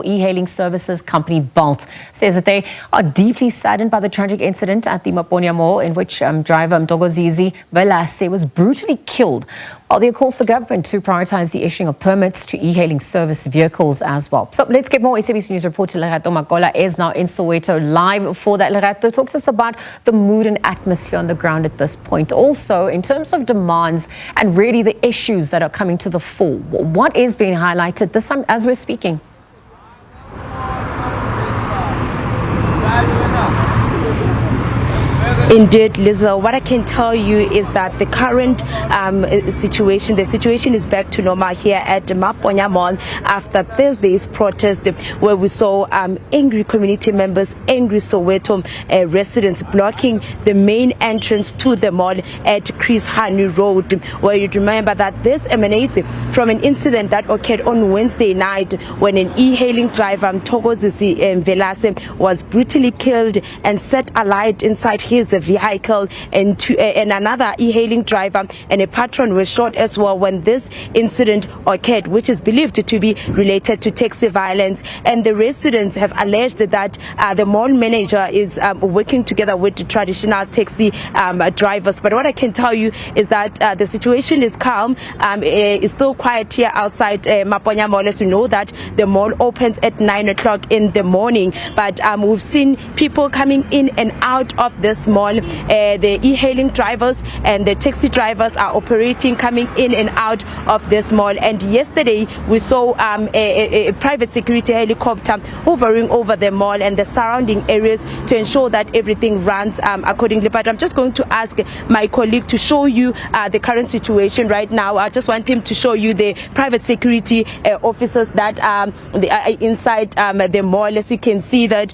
E-hailing services company Bolt says that they are deeply saddened by the tragic incident at the Maponya Mall in which driver Mthokozisi Mvelase was brutally killed. While there are calls for government to prioritise the issuing of permits to e-hailing service vehicles as well. So let's get more. SABC News reporter Lerato Makola is now in Soweto live for that. Lerato, talk to us about the mood and atmosphere on the ground at this point. Also, in terms of demands and really the issues that are coming to the fore, what is being highlighted this time as we're speaking? Indeed, Liza, what I can tell you is that the current situation is back to normal here at Maponya Mall after Thursday's protest where we saw angry community members, angry Soweto residents blocking the main entrance to the mall at Chris Hani Road, where you'd remember that this emanates from an incident that occurred on Wednesday night when an e-hailing driver, Mthokozisi Mvelase, was brutally killed and set alight inside his vehicle, and another e-hailing driver and a patron were shot as well when this incident occurred, which is believed to be related to taxi violence. And the residents have alleged that the mall manager is working together with the traditional taxi drivers. But what I can tell you is that the situation is calm. It's still quiet here outside Maponya Mall, as you know that the mall opens at 9 o'clock in the morning. But we've seen people coming in and out of this mall. The e-hailing drivers and the taxi drivers are operating, coming in and out of this mall. And yesterday we saw a private security helicopter hovering over the mall and the surrounding areas to ensure that everything runs accordingly. But I'm just going to ask my colleague to show you the current situation right now. I just want him to show you the private security officers that are inside the mall. As you can see that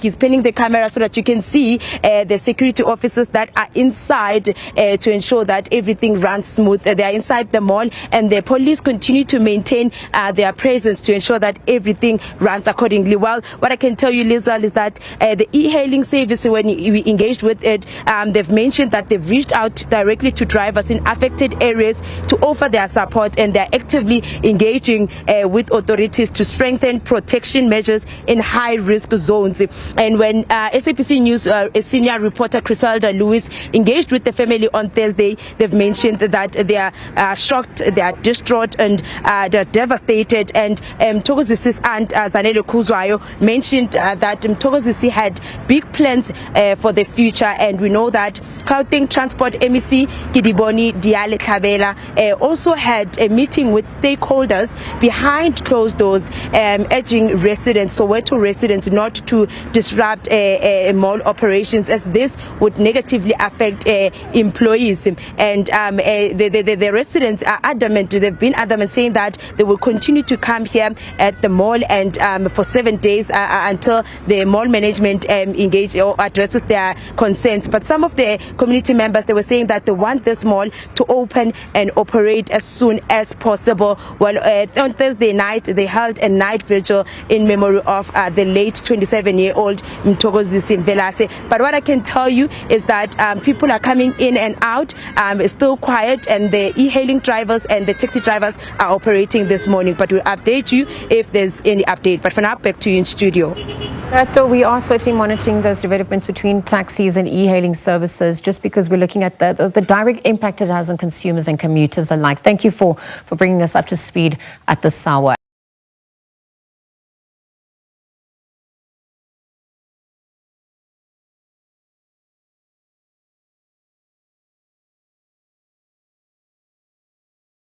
he's pinning the camera so that you can see the security officers that are inside to ensure that everything runs smooth. They are inside the mall, and the police continue to maintain their presence to ensure that everything runs accordingly. Well, what I can tell you, Liza, is that the e-hailing service, when we engaged with it, they've mentioned that they've reached out directly to drivers in affected areas to offer their support, and they're actively engaging with authorities to strengthen protection measures in high-risk zones. And when SABC News senior reporter Criselda Lewis engaged with the family on Thursday, they've mentioned that they are shocked, they are distraught, and they're devastated. And Mthokozisi's aunt Zanele Kuzwayo mentioned that Mthokozisi had big plans for the future, and we know that Gauteng Transport MEC Kidiboni Diale Kabela also had a meeting with stakeholders behind closed doors, urging residents, Soweto residents, not to disrupt mall operations, as this would negatively affect employees. And the residents are adamant, they've been adamant, saying that they will continue to come here at the mall and for 7 days until the mall management engage or addresses their concerns. But some of the community members, they were saying that they want this mall to open and operate as soon as possible. Well, on Thursday night, they held a night vigil in memory of the late 27-year-old Mthokozisi Mvelase. But what I can tell you is that people are coming in and out. It's still quiet, and the e-hailing drivers and the taxi drivers are operating this morning. But we'll update you if there's any update. But for now, back to you in studio. Lerato, we are certainly monitoring those developments between taxis and e-hailing services, just because we're looking at the direct impact it has on consumers and commuters alike. Thank you for bringing us up to speed at this hour.